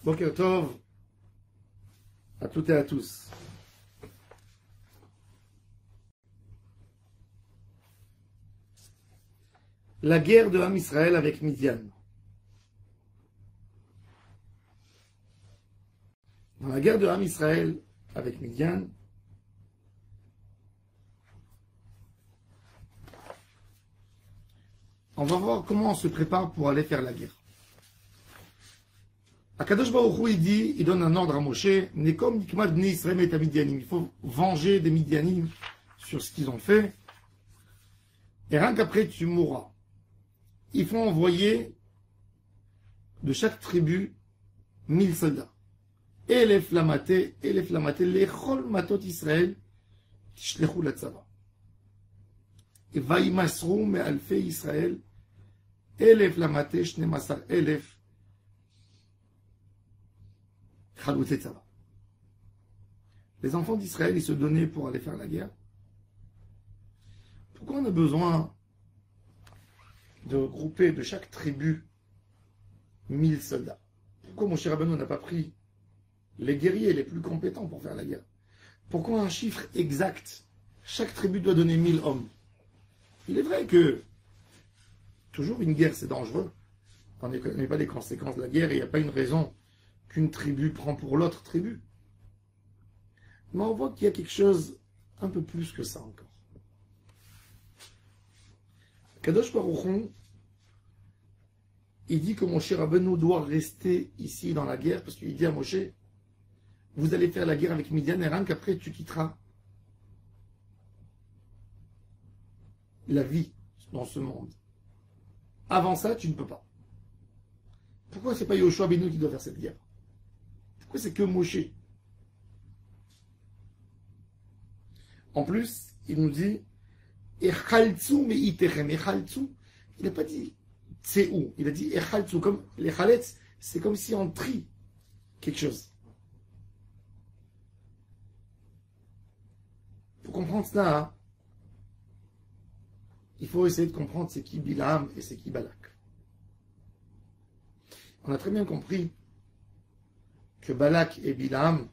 Boker Tov à toutes et à tous. La guerre de Ham Israël avec Midian. Dans la guerre de Ham Israël avec Midian, on va voir comment on se prépare pour aller faire la guerre. Akadosh Baruch Hu, il donne un ordre à Moshe, Nekom Nikmat Bnei Israël et Midianim. Il faut venger des Midianim sur ce qu'ils ont fait. Et rien qu'après, tu mourras. Il faut envoyer de chaque tribu 1000 soldats. Et les flammatés, les chol matot Israël, tishlechu latzava. Et vaïmasrou me alfe Israël, et les flammatés, shnemasar elef, les enfants d'Israël, ils se donnaient pour aller faire la guerre. Pourquoi on a besoin de regrouper de chaque tribu 1000 soldats? Pourquoi Moshe Rabbeinu n'a pas pris les guerriers les plus compétents pour faire la guerre? Pourquoi un chiffre exact? Chaque tribu doit donner 1000 hommes. Il est vrai que toujours une guerre c'est dangereux. On ne connaît pas les conséquences de la guerre et il n'y a pas une raison qu'une tribu prend pour l'autre tribu. Mais on voit qu'il y a quelque chose un peu plus que ça encore. Kadosh Baruch Hu, il dit que Moshe Rabbeinu doit rester ici dans la guerre parce qu'il dit à Moshe, vous allez faire la guerre avec Midian et rien qu'après tu quitteras la vie dans ce monde. Avant ça, tu ne peux pas. Pourquoi c'est pas Yoshua Benu qui doit faire cette guerre? Pourquoi c'est que Moshe? En plus, il nous dit Echaltsu me'itechem. Echaltsu, il n'a pas dit c'est où, il a dit Echaltsu, comme les chaletz, c'est comme si on trie quelque chose. Pour comprendre cela, hein, il faut essayer de comprendre c'est qui Bilam et c'est qui Balak. On a très bien compris que Balak et Bilam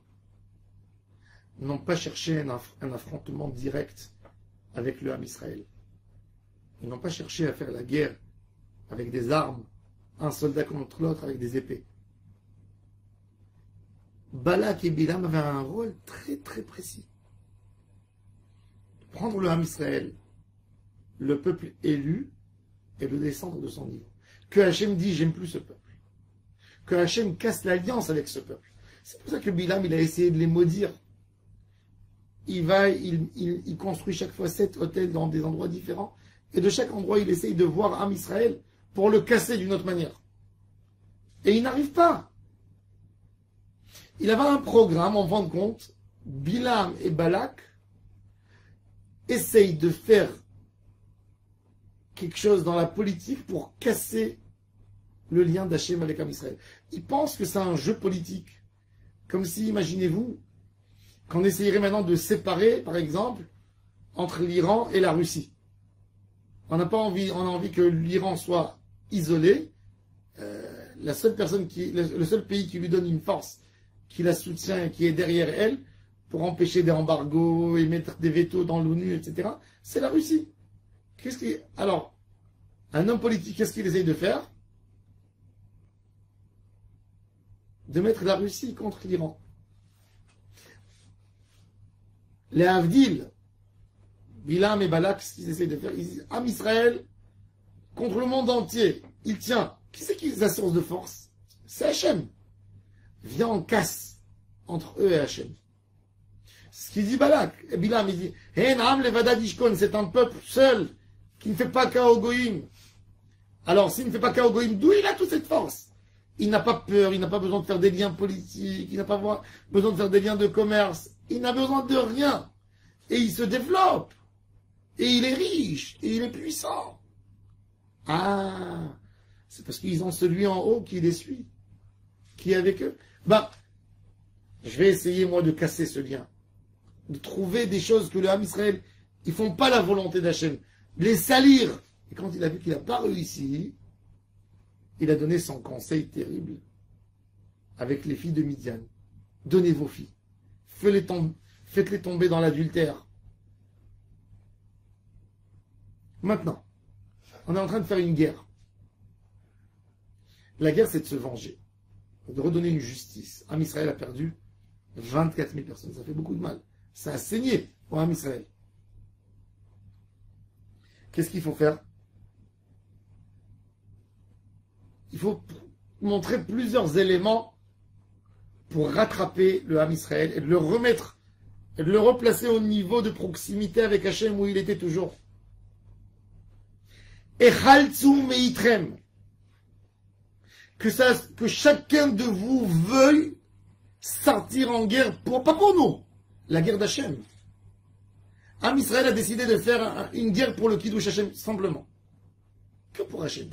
n'ont pas cherché un affrontement direct avec le Ham Israël. Ils n'ont pas cherché à faire la guerre avec des armes, un soldat contre l'autre avec des épées. Balak et Bilam avaient un rôle très très précis. Prendre le Ham Israël, le peuple élu, et le descendre de son niveau. Que Hachem dit, j'aime plus ce peuple. Que Hachem casse l'alliance avec ce peuple. C'est pour ça que Bilam, il a essayé de les maudire. Il construit chaque fois 7 hôtels dans des endroits différents. Et de chaque endroit, il essaye de voir Ham Israël pour le casser d'une autre manière. Et il n'arrive pas. Il avait un programme, en fin de compte. Bilam et Balak essayent de faire quelque chose dans la politique pour casser le lien d'Hachem avec Ham Israël. Ils pensent que c'est un jeu politique. Comme si, imaginez-vous, qu'on essayerait maintenant de séparer, par exemple, entre l'Iran et la Russie. On n'a pas envie, on a envie que l'Iran soit isolé. Le seul pays qui lui donne une force, qui la soutient et qui est derrière elle, pour empêcher des embargos et mettre des vétos dans l'ONU, etc., c'est la Russie. Alors, un homme politique, qu'est-ce qu'il essaye de faire? De mettre la Russie contre l'Iran. Les Havdil, Bilam et Balak, ce qu'ils essayent de faire, ils disent Ham Israël contre le monde entier, il tient. Qui c'est qui est sa source de force? C'est Hachem. Viens, on casse entre eux et Hachem. Ce qu'il dit Balak, et Bilam, il dit Hen Ham Levada Dishkon, c'est un peuple seul qui ne fait pas qu'à Goïm. Alors, s'il ne fait pas qu'à Goïm, d'où il a toute cette force? Il n'a pas peur, il n'a pas besoin de faire des liens politiques, il n'a pas besoin de faire des liens de commerce, il n'a besoin de rien. Et il se développe. Et il est riche, et il est puissant. Ah, c'est parce qu'ils ont celui en haut qui les suit, qui est avec eux. Je vais essayer moi de casser ce lien, de trouver des choses que le Ham Israël, ils font pas la volonté d'Hachem, les salir. Et quand il a vu qu'il n'a pas réussi, il a donné son conseil terrible. avec les filles de Midian. Donnez vos filles. Faites-les tomber dans l'adultère. Maintenant, on est en train de faire une guerre. La guerre, c'est de se venger, de redonner une justice. Am Israël a perdu 24 000 personnes. Ça fait beaucoup de mal. Ça a saigné pour Am Israël. Qu'est-ce qu'il faut faire? Il faut montrer plusieurs éléments pour rattraper le Ham Israël et de le remettre, et de le replacer au niveau de proximité avec Hachem où il était toujours. Echaltzu meitrem. Que chacun de vous veuille sortir en guerre, pas pour nous, la guerre d'Hachem. Ham Israël a décidé de faire une guerre pour le Kiddush Hachem, simplement. Que pour Hachem.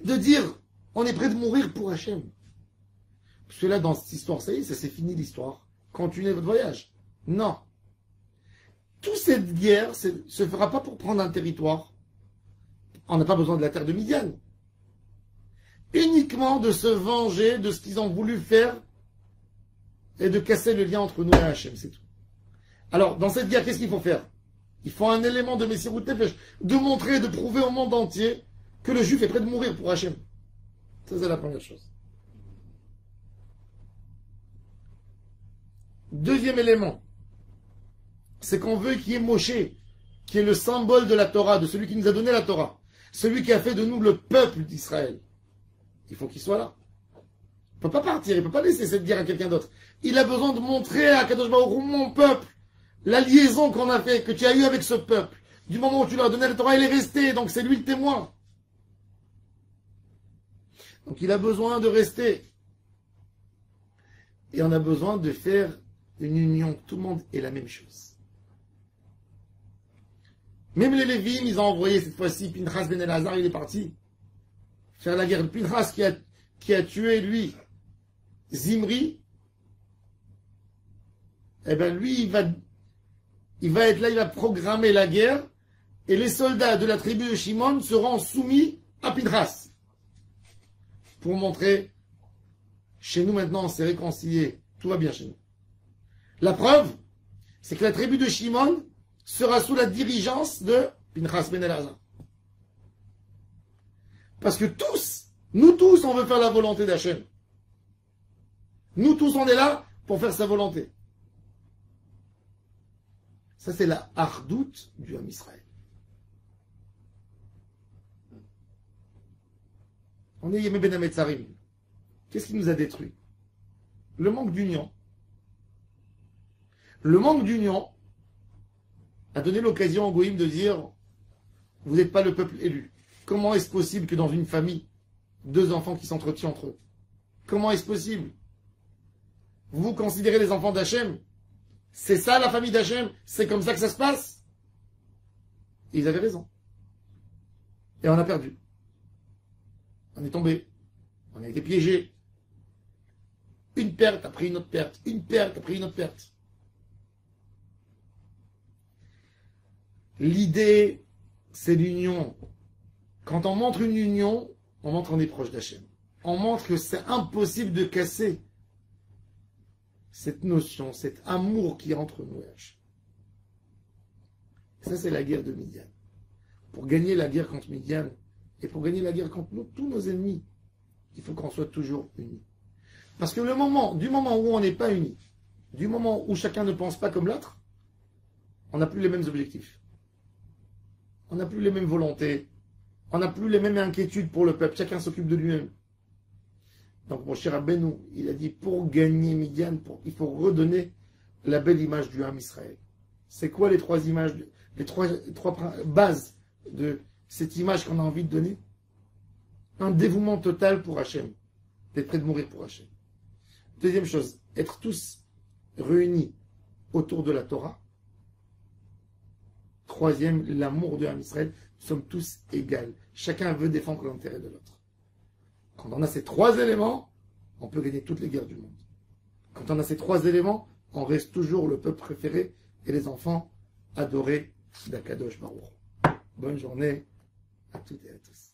De dire, on est prêt de mourir pour Hachem. Parce que là, dans cette histoire, ça y est, ça c'est fini l'histoire. Continuez votre voyage. Non. Toute cette guerre se fera pas pour prendre un territoire. On n'a pas besoin de la terre de Midian. Uniquement de se venger de ce qu'ils ont voulu faire et de casser le lien entre nous et Hachem, c'est tout. Alors, dans cette guerre, qu'est-ce qu'il faut faire? Il faut un élément de Messirut Nefesh, de montrer, de prouver au monde entier que le juif est prêt de mourir pour Hachem. Ça, c'est la première chose. Deuxième élément, c'est qu'on veut qu'il y ait Moshe, qui est le symbole de la Torah, de celui qui nous a donné la Torah, celui qui a fait de nous le peuple d'Israël. Il faut qu'il soit là. Il ne peut pas partir, il ne peut pas laisser cette guerre à quelqu'un d'autre. Il a besoin de montrer à Kadosh Baruch Hu, mon peuple, la liaison qu'on a fait, que tu as eue avec ce peuple. Du moment où tu leur as donné la Torah, il est resté, donc c'est lui le témoin. Donc il a besoin de rester. Et on a besoin de faire une union. Tout le monde est la même chose. Même les Lévim, ils ont envoyé cette fois-ci Pinchas ben Elazar, il est parti faire la guerre. Pinchas qui a tué, lui, Zimri, eh bien lui, il va être là, il va programmer la guerre, et les soldats de la tribu de Shimon seront soumis à Pinchas. Pour montrer, chez nous maintenant, on s'est réconciliés, tout va bien chez nous. La preuve, c'est que la tribu de Shimon sera sous la dirigeance de Pinchas ben Elazar. Parce que nous tous, on veut faire la volonté d'Hachem. Nous tous, on est là pour faire sa volonté. Ça, c'est la hardoute du Ham Israël. On est Yemé Ben Hametzarim. Qu'est-ce qui nous a détruit? Le manque d'union. Le manque d'union a donné l'occasion aux Goïm de dire, vous n'êtes pas le peuple élu. Comment est-ce possible que dans une famille, deux enfants qui s'entretiennent entre eux? Comment est-ce possible? Vous considérez les enfants d'Hachem? C'est ça la famille d'Hachem? C'est comme ça que ça se passe? Et ils avaient raison. Et on a perdu. On est tombé. On a été piégé. Une perte après une autre perte. Une perte après une autre perte. L'idée, c'est l'union. Quand on montre une union, on montre qu'on est proche d'Hachem. On montre que c'est impossible de casser cette notion, cet amour qui est entre nous et Hachem. Ça, c'est la guerre de Midian. Pour gagner la guerre contre Midian, et pour gagner la guerre contre nous, tous nos ennemis, il faut qu'on soit toujours unis. Parce que du moment où on n'est pas unis, du moment où chacun ne pense pas comme l'autre, on n'a plus les mêmes objectifs. On n'a plus les mêmes volontés. On n'a plus les mêmes inquiétudes pour le peuple. Chacun s'occupe de lui-même. Donc mon cher Rabbeinu, il a dit, pour gagner Midian, il faut redonner la belle image du Ham Israël. C'est quoi les trois images, les trois bases de cette image qu'on a envie de donner? Un dévouement total pour Hachem. D'être prêt de mourir pour Hachem. Deuxième chose, être tous réunis autour de la Torah. Troisième, l'amour de Ham Israël. Nous sommes tous égaux. Chacun veut défendre l'intérêt de l'autre. Quand on a ces trois éléments, on peut gagner toutes les guerres du monde. Quand on a ces trois éléments, on reste toujours le peuple préféré et les enfants adorés d'Akadosh Baruch. Bonne journée à toutes et à tous.